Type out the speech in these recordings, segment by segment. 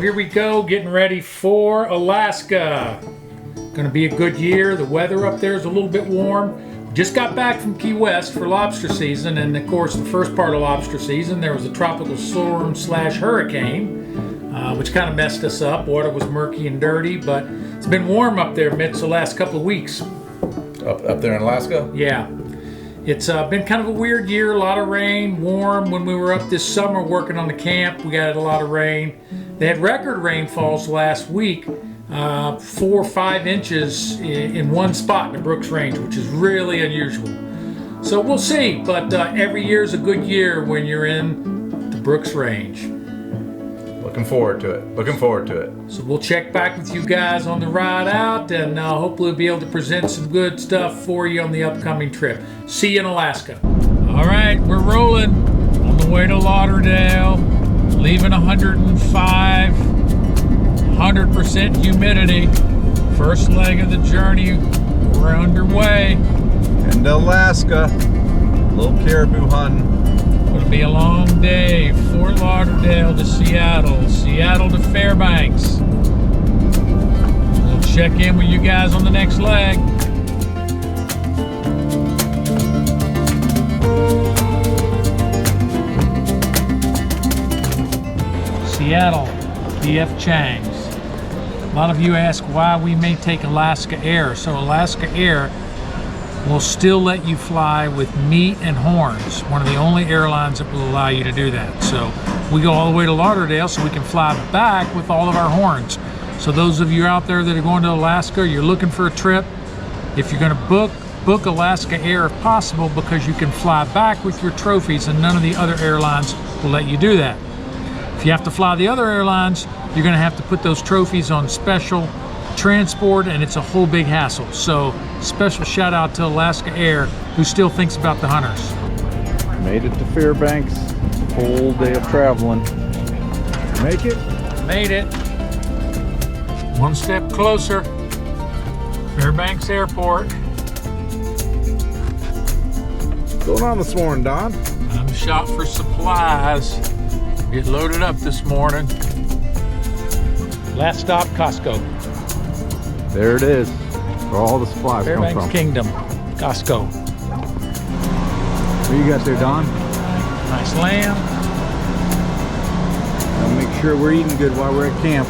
here we go, getting ready for Alaska. Gonna be a good year. The weather up there is a little bit warm. Just got back from Key West for lobster season, and of course the first part of lobster season there was a tropical storm slash hurricane, which kind of messed us up. Water was murky and dirty, but it's been warm up there amidst the last couple of weeks. Up there in Alaska? Yeah. It's been kind of a weird year, a lot of rain, warm. When we were up this summer working on the camp, we got a lot of rain. They had record rainfalls last week, 4 or 5 inches in one spot in the Brooks Range, which is really unusual. So we'll see, but every year is a good year when you're in the Brooks Range. Looking forward to it. Looking forward to it. So we'll check back with you guys on the ride out, and hopefully we'll be able to present some good stuff for you on the upcoming trip. See you in Alaska. All right, we're rolling on the way to Lauderdale, leaving 105, 100% humidity. First leg of the journey, we're underway. And Alaska, little caribou hunting. It'll be a long day. Fort Lauderdale to Seattle, Seattle to Fairbanks. We'll check in with you guys on the next leg. Seattle, BF Chang's. A lot of you ask why we may take Alaska Air. So Alaska Air will still let you fly with meat and horns. One of the only airlines that will allow you to do that. So we go all the way to Lauderdale so we can fly back with all of our horns. So those of you out there that are going to Alaska, you're looking for a trip, if you're going to book Alaska Air if possible, because you can fly back with your trophies, and none of the other airlines will let you do that. If you have to fly the other airlines, you're going to have to put those trophies on special transport, and it's a whole big hassle. So special shout out to Alaska Air, who still thinks about the hunters. Made it to Fairbanks, whole day of traveling. Make it? Made it. One step closer. Fairbanks Airport. What's going on this morning, Don? I'm shop for supplies. Get loaded up this morning. Last stop, Costco. There it is. Where all the supplies come Fairbanks from. Kingdom, Costco. What you got there, Don? Nice lamb. Gotta make sure we're eating good while we're at camp.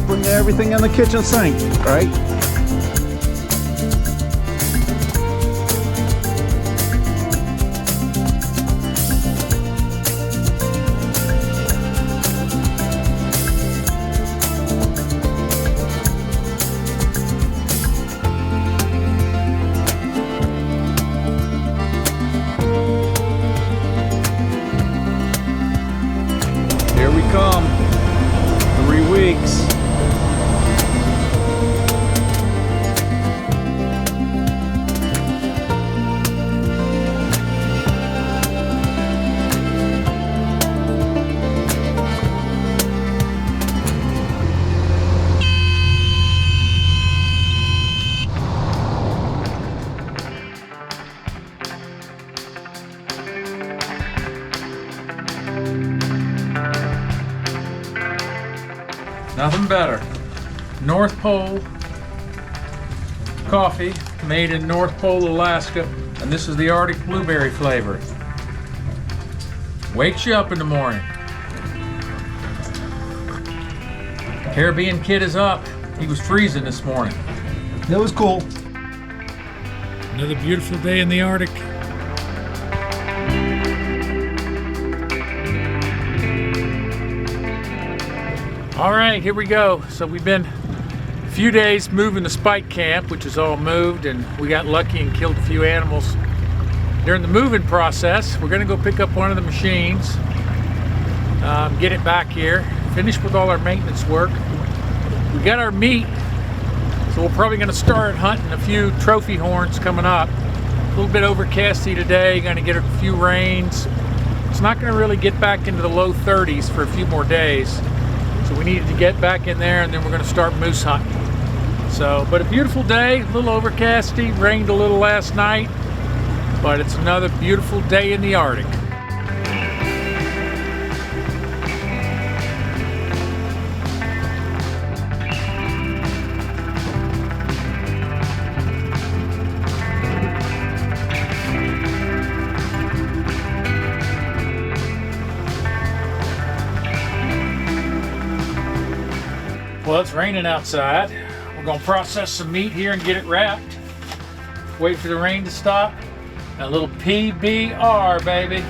Bring everything in the kitchen sink, right? Here we come. 3 weeks. Nothing better. North Pole coffee made in North Pole, Alaska, and this is the Arctic blueberry flavor. Wakes you up in the morning. Caribbean kid is up. He was freezing this morning. It was cool. Another beautiful day in the Arctic. All right, here we go. So we've been a few days moving the spike camp, which is all moved, and we got lucky and killed a few animals during the moving process, we're gonna go pick up one of the machines, get it back here, finish with all our maintenance work. We got our meat, so we're probably gonna start hunting a few trophy horns coming up. A little bit overcasty today, gonna get a few rains. It's not gonna really get back into the low 30s for a few more days. So we needed to get back in there, and then we're gonna start moose hunting. So, but a beautiful day, a little overcasty, rained a little last night, but it's another beautiful day in the Arctic. Well, it's raining outside. We're gonna process some meat here and get it wrapped. Wait for the rain to stop. A little PBR, baby.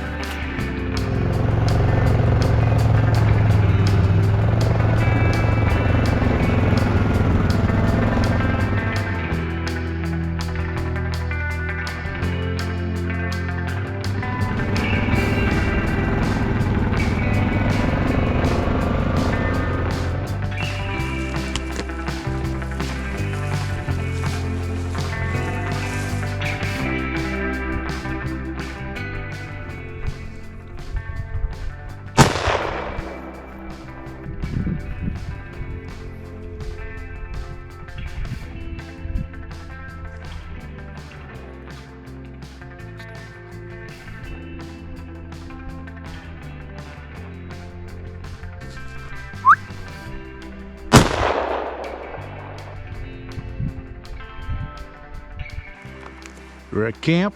We're at camp.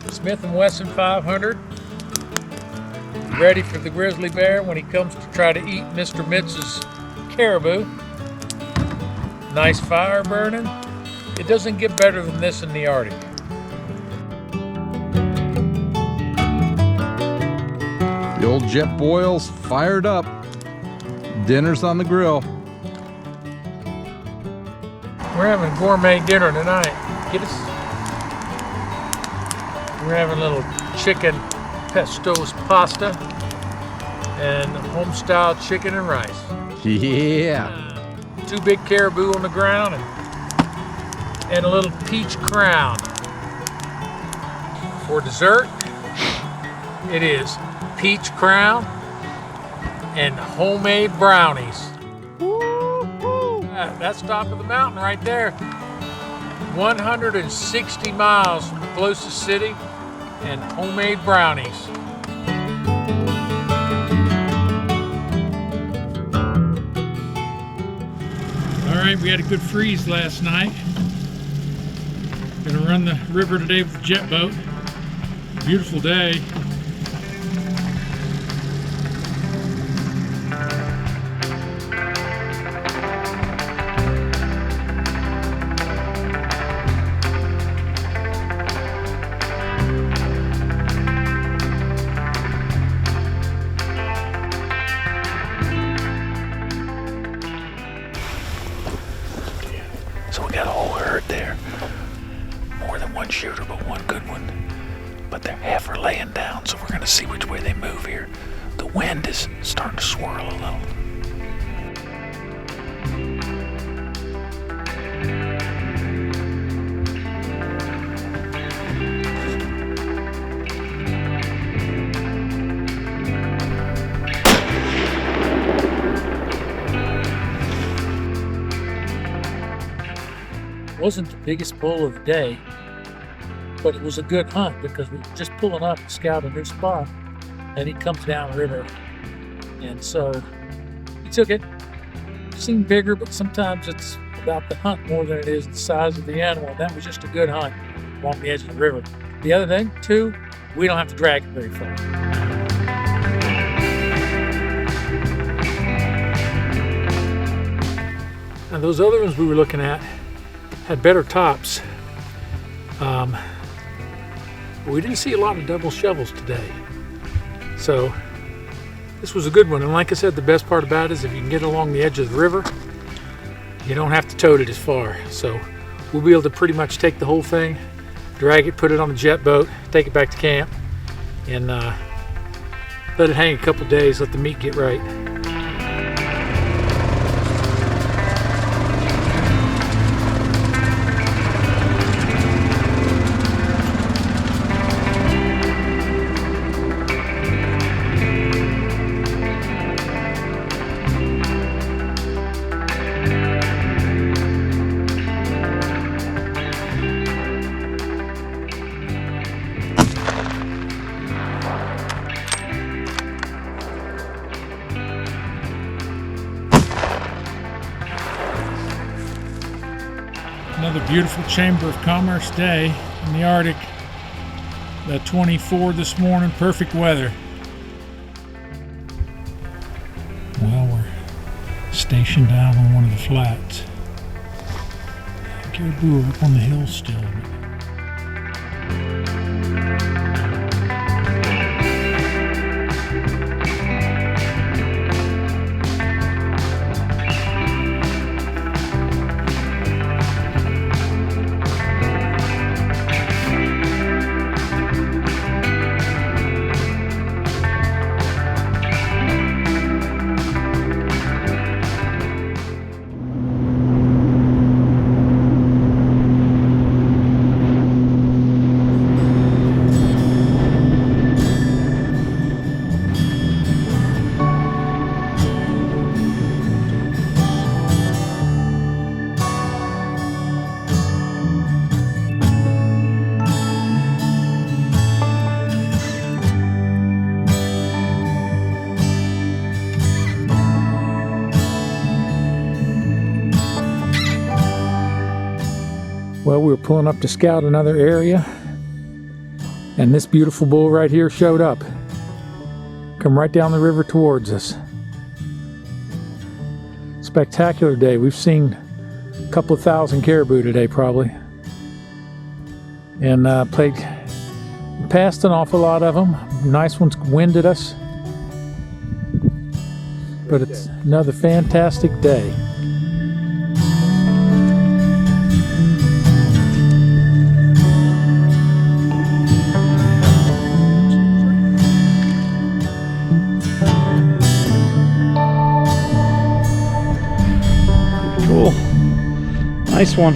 Smith & Wesson 500. Ready for the grizzly bear when he comes to try to eat Mr. Mitz's caribou. Nice fire burning. It doesn't get better than this in the Arctic. The old jet boil's fired up. Dinner's on the grill. We're having gourmet dinner tonight. Get us. We're having a little chicken pesto's pasta and home-style chicken and rice. Yeah. 2 big caribou on the ground and a little peach crown. For dessert, it is peach crown and homemade brownies. That's top of the mountain right there. 160 miles from the closest city and homemade brownies. All right, we had a good freeze last night. Gonna run the river today with the jet boat. Beautiful day. So we got a whole herd there. More than one shooter, but one good one. But they're half are laying down, so we're gonna see which way they move here. The wind is starting to swirl a little. Wasn't the biggest bull of the day, but it was a good hunt because we were just pulling up to scout a new spot, and he comes down river, and so he took it. Seemed bigger, but sometimes it's about the hunt more than it is the size of the animal. And that was just a good hunt along the edge of the river. The other thing, too, we don't have to drag it very far. Now those other ones we were looking at had better tops. We didn't see a lot of double shovels today. So this was a good one. And like I said, the best part about it is if you can get along the edge of the river, you don't have to tote it as far. So we'll be able to pretty much take the whole thing drag it, put it on the jet boat, take it back to camp, and let it hang a couple days, let the meat get right. Another beautiful Chamber of Commerce day in the Arctic. About 24 this morning, perfect weather. Well, we're stationed down on one of the flats. Caribou are up on the hill still. Well, we were pulling up to scout another area, and this beautiful bull right here showed up. Come right down the river towards us. Spectacular day. We've seen a couple of thousand caribou today probably. And passed an awful lot of them. Nice ones winded us. But it's another fantastic day. Cool. Nice one.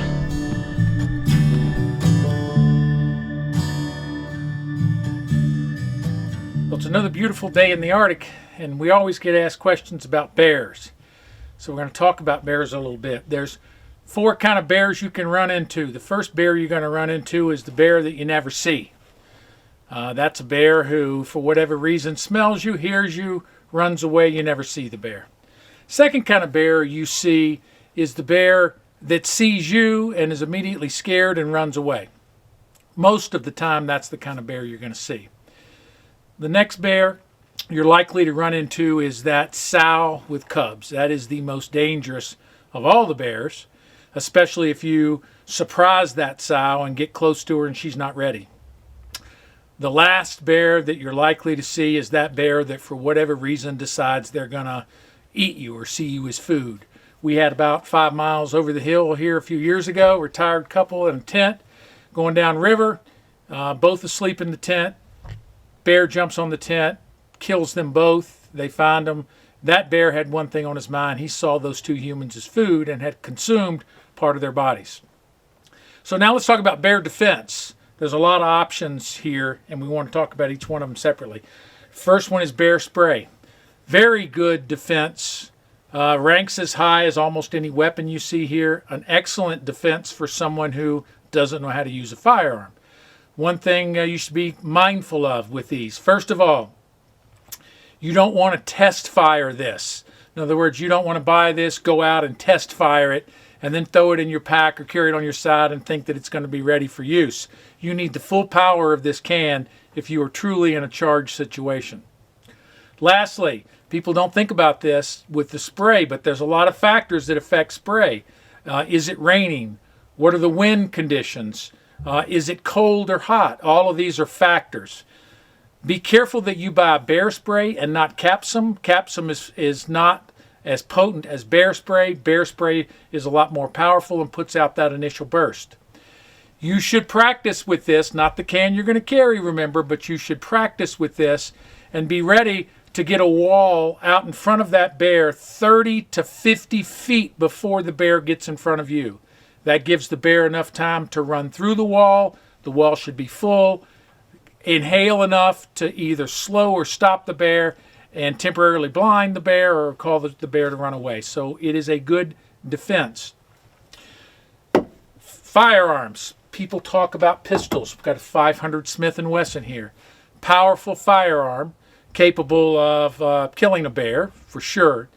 Well, it's another beautiful day in the Arctic, and we always get asked questions about bears. So we're going to talk about bears a little bit. There's 4 kind of bears you can run into. The first bear you're going to run into is the bear that you never see. That's a bear who, for whatever reason, smells you, hears you, runs away. You never see the bear. Second kind of bear you see is the bear that sees you and is immediately scared and runs away. Most of the time, that's the kind of bear you're going to see. The next bear you're likely to run into is that sow with cubs. That is the most dangerous of all the bears, especially if you surprise that sow and get close to her and she's not ready. The last bear that you're likely to see is that bear that for whatever reason decides they're going to eat you or see you as food. We had about 5 miles over the hill here a few years ago, retired couple in a tent going down river, both asleep in the tent. Bear jumps on the tent, kills them both. They find them. That bear had one thing on his mind. He saw those 2 humans as food and had consumed part of their bodies. So now let's talk about bear defense. There's a lot of options here, and we want to talk about each one of them separately. First one is bear spray. Very good defense. Ranks as high as almost any weapon you see here. An excellent defense for someone who doesn't know how to use a firearm. One thing you should be mindful of with these. First of all, you don't want to test fire this. In other words, you don't want to buy this, go out and test fire it, and then throw it in your pack or carry it on your side and think that it's going to be ready for use. You need the full power of this can if you are truly in a charged situation. Lastly, people don't think about this with the spray, but there's a lot of factors that affect spray. Is it raining? What are the wind conditions? Is it cold or hot? All of these are factors. Be careful that you buy bear spray and not Capsum. Capsum is not as potent as bear spray. Bear spray is a lot more powerful and puts out that initial burst. You should practice with this, not the can you're going to carry, remember, but you should practice with this and be ready to get a wall out in front of that bear 30 to 50 feet before the bear gets in front of you. That gives the bear enough time to run through the wall. The wall should be full. Inhale enough to either slow or stop the bear and temporarily blind the bear or call the bear to run away. So it is a good defense. Firearms. People talk about pistols. We've got a 500 Smith & Wesson here. Powerful firearm, capable of killing a bear, for sure.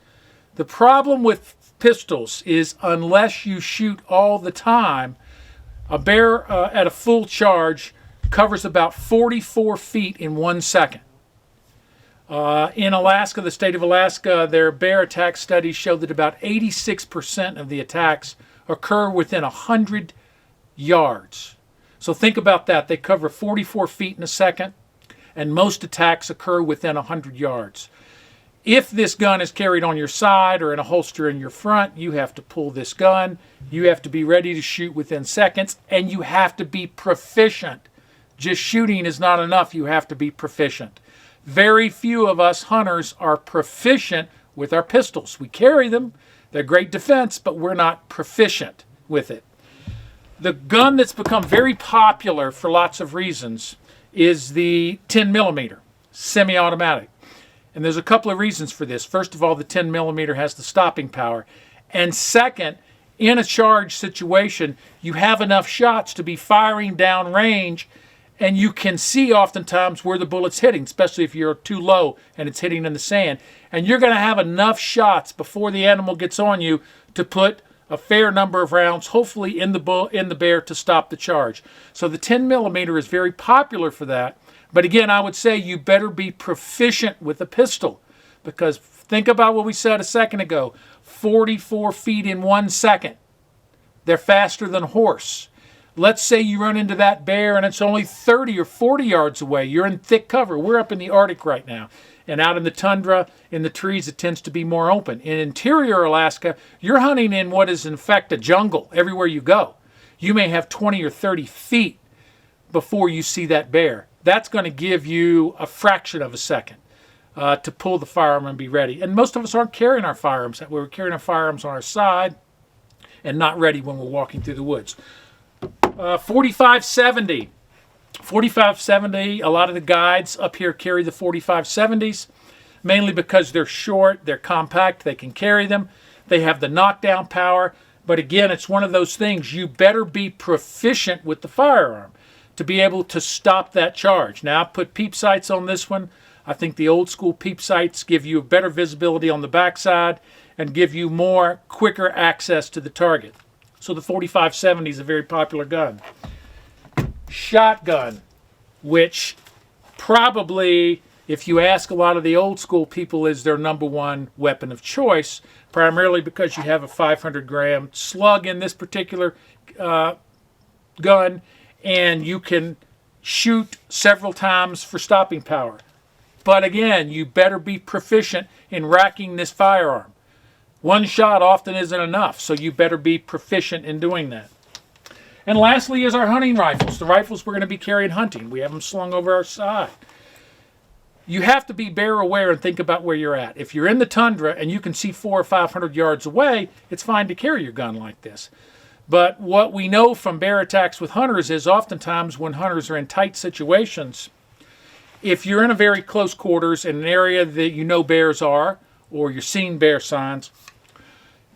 The problem with pistols is unless you shoot all the time, a bear at a full charge covers about 44 feet in 1 second. In Alaska, the state of Alaska, their bear attack studies show that about 86% of the attacks occur within 100 yards. So think about that. They cover 44 feet in a second, and most attacks occur within 100 yards. If this gun is carried on your side or in a holster in your front, you have to pull this gun. You have to be ready to shoot within seconds, and you have to be proficient. Just shooting is not enough. You have to be proficient. Very few of us hunters are proficient with our pistols. We carry them. They're great defense, but we're not proficient with it. The gun that's become very popular for lots of reasons is the 10 millimeter semi-automatic. And there's a couple of reasons for this. First of all, the 10 millimeter has the stopping power. And second, in a charge situation, you have enough shots to be firing down range, and you can see oftentimes where the bullet's hitting, especially if you're too low and it's hitting in the sand. And you're going to have enough shots before the animal gets on you to put a fair number of rounds, hopefully in the bear, to stop the charge. So the 10 millimeter is very popular for that. But again, I would say you better be proficient with a pistol, because think about what we said a second ago. 44 feet in 1 second. They're faster than a horse. Let's say you run into that bear and it's only 30 or 40 yards away. You're in thick cover. We're up in the Arctic right now. And out in the tundra, in the trees, it tends to be more open. In interior Alaska, you're hunting in what is in fact a jungle everywhere you go. You may have 20 or 30 feet before you see that bear. That's going to give you a fraction of a second to pull the firearm and be ready. And most of us aren't carrying our firearms. We're carrying our firearms on our side and not ready when we're walking through the woods. 4570. 4570, a lot of the guides up here carry the 4570s, mainly because they're short, they're compact, they can carry them, they have the knockdown power. But again, it's one of those things, you better be proficient with the firearm to be able to stop that charge. Now, I put peep sights on this one. I think the old school peep sights give you better visibility on the backside and give you more quicker access to the target. So the 4570 is a very popular gun. Shotgun, which probably, if you ask a lot of the old school people, is their number one weapon of choice, primarily because you have a 500-gram slug in this particular gun, and you can shoot several times for stopping power. But again, you better be proficient in racking this firearm. One shot often isn't enough, so you better be proficient in doing that. And lastly is our hunting rifles. The rifles we're going to be carrying hunting. We have them slung over our side. You have to be bear aware and think about where you're at. If you're in the tundra and you can see 400 or 500 yards away, it's fine to carry your gun like this. But what we know from bear attacks with hunters is oftentimes when hunters are in tight situations, if you're in a very close quarters in an area that you know bears are, or you're seeing bear signs,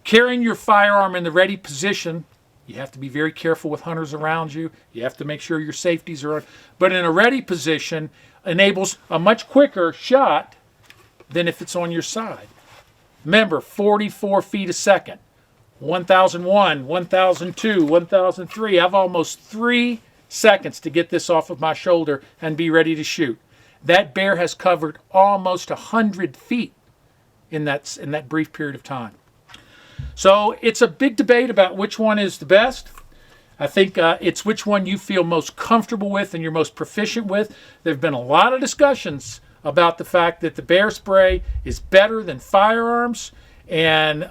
carrying your firearm in the ready position, you have to be very careful with hunters around you. You have to make sure your safeties are on. But in a ready position enables a much quicker shot than if it's on your side. Remember, 44 feet a second. 1001, 1002, 1003. I have almost 3 seconds to get this off of my shoulder and be ready to shoot. That bear has covered almost 100 feet in that brief period of time. So it's a big debate about which one is the best. I think it's which one you feel most comfortable with and you're most proficient with. There have been a lot of discussions about the fact that the bear spray is better than firearms. And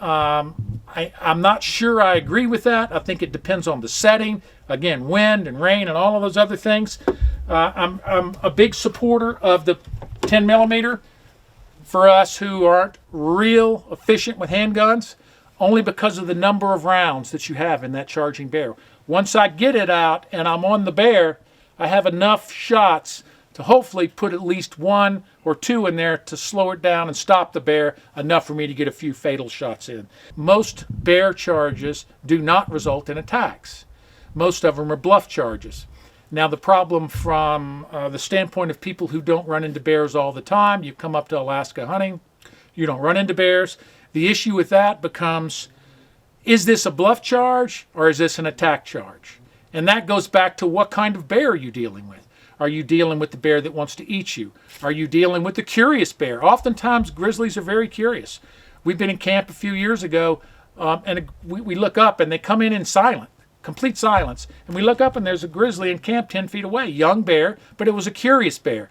I'm not sure I agree with that. I think it depends on the setting. Again, wind and rain and all of those other things. I'm a big supporter of the 10 millimeter for us who aren't real efficient with handguns, only because of the number of rounds that you have in that charging bear. Once I get it out and I'm on the bear, I have enough shots to hopefully put at least 1 or 2 in there to slow it down and stop the bear enough for me to get a few fatal shots in. Most bear charges do not result in attacks. Most of them are bluff charges. Now the problem from the standpoint of people who don't run into bears all the time, you come up to Alaska hunting, you don't run into bears. The issue with that becomes, is this a bluff charge or is this an attack charge? And that goes back to what kind of bear are you dealing with? Are you dealing with the bear that wants to eat you? Are you dealing with the curious bear? Oftentimes grizzlies are very curious. We've been in camp a few years ago and we look up and they come in silent, complete silence. And we look up and there's a grizzly in camp 10 feet away, young bear, but it was a curious bear.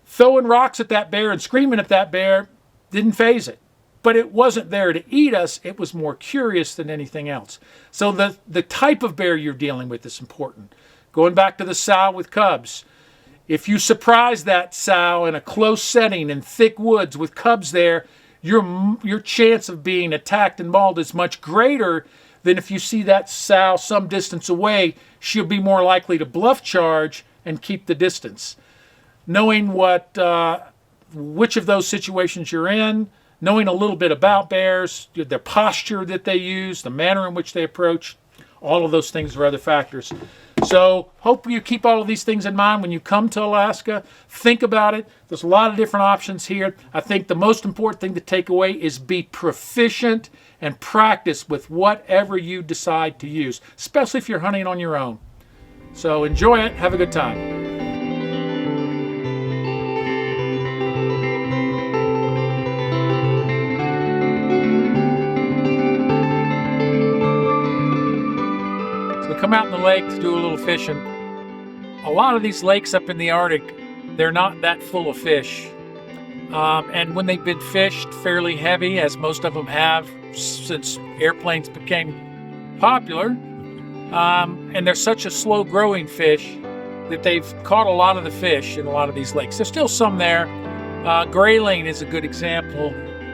Throwing rocks at that bear and screaming at that bear didn't faze it. But it wasn't there to eat us. It was more curious than anything else. So the type of bear you're dealing with is important. Going back to the sow with cubs, if you surprise that sow in a close setting in thick woods with cubs there, your chance of being attacked and mauled is much greater than if you see that sow some distance away. She'll be more likely to bluff charge and keep the distance. Knowing which of those situations you're in, knowing a little bit about bears, their posture that they use, the manner in which they approach, all of those things are other factors. So hope you keep all of these things in mind when you come to Alaska. Think about it. There's a lot of different options here. I think the most important thing to take away is be proficient and practice with whatever you decide to use, especially if you're hunting on your own. So enjoy it. Have a good time. Come out in the lake to do a little fishing. A lot of these lakes up in the Arctic, they're not that full of fish. And when they've been fished fairly heavy, as most of them have since airplanes became popular, and they're such a slow growing fish that they've caught a lot of the fish in a lot of these lakes. There's still some there. Grayling is a good example.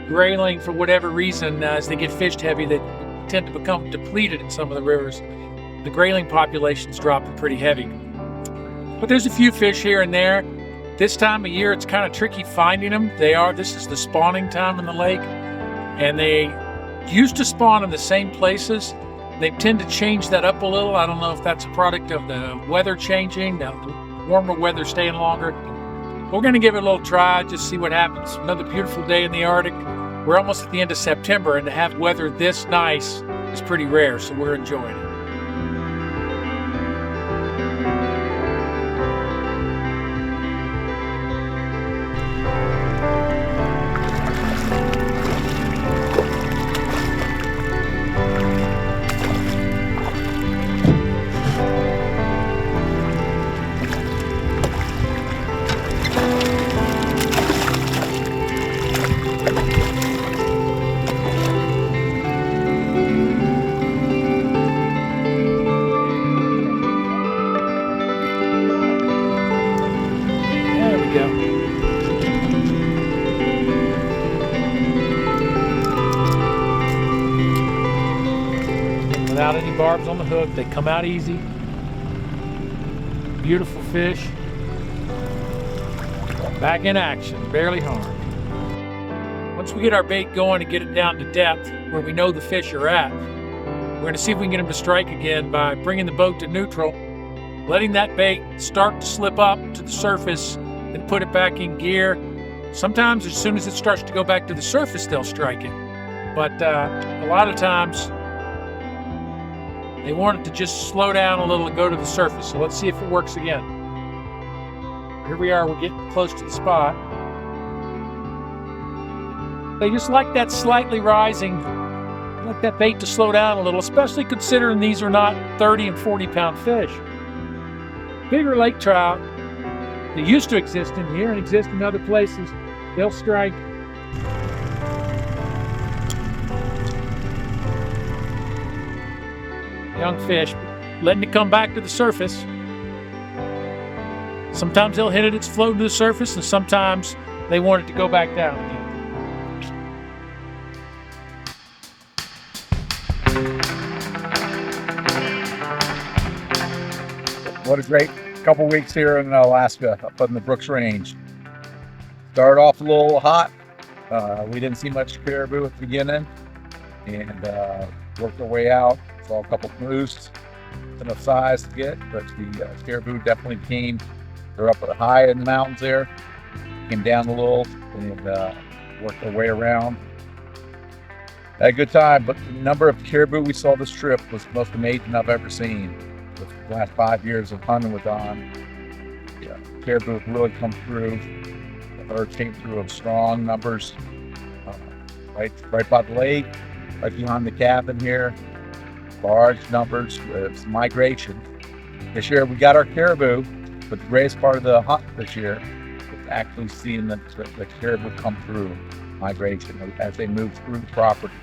Grayling, for whatever reason, as they get fished heavy, they tend to become depleted in some of the rivers. The grayling population's dropping pretty heavy. But there's a few fish here and there. This time of year, it's kind of tricky finding them. This is the spawning time in the lake. And they used to spawn in the same places. They tend to change that up a little. I don't know if that's a product of the weather changing, the warmer weather staying longer. We're gonna give it a little try, just see what happens. Another beautiful day in the Arctic. We're almost at the end of September, and to have weather this nice is pretty rare, so we're enjoying it. Without any barbs on the hook, they come out easy. Beautiful fish. Back in action, barely harmed. Once we get our bait going and get it down to depth where we know the fish are at, we're going to see if we can get them to strike again by bringing the boat to neutral, letting that bait start to slip up to the surface, then put it back in gear. Sometimes as soon as it starts to go back to the surface, they'll strike it. But a lot of times, they want it to just slow down a little and go to the surface. So let's see if it works again. Here we are, we're getting close to the spot. They just like that slightly rising, like that bait to slow down a little, especially considering these are not 30 and 40 pound fish. Bigger lake trout, they used to exist in here and exist in other places, they'll strike. young fish, letting it come back to the surface. Sometimes they'll hit it, it's floating to the surface, and sometimes they want it to go back down again. What a great couple weeks here in Alaska, up in the Brooks Range. Started off a little hot. We didn't see much caribou at the beginning, and worked our way out. Saw a couple moose, enough size to get, but the caribou definitely came. They're up high in the mountains there. Came down a little and worked our way around. Had a good time, but the number of caribou we saw this trip was the most amazing I've ever seen. The last 5 years of hunting with Don, caribou have really come through. The herd came through in strong numbers, right by the lake, right behind the cabin here. Large numbers with migration. This year we got our caribou, but the greatest part of the hunt this year is actually seeing the caribou come through migration as they move through the property.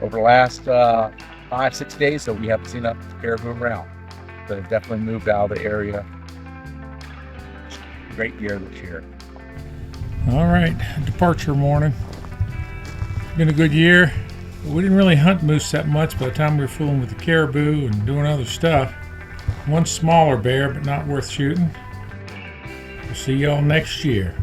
Over the last 5-6 days, so we haven't seen a caribou around. But it definitely moved out of the area. Great year this year. All right, departure morning. Been a good year. We didn't really hunt moose that much by the time we were fooling with the caribou and doing other stuff. One smaller bear, but not worth shooting. We'll see y'all next year.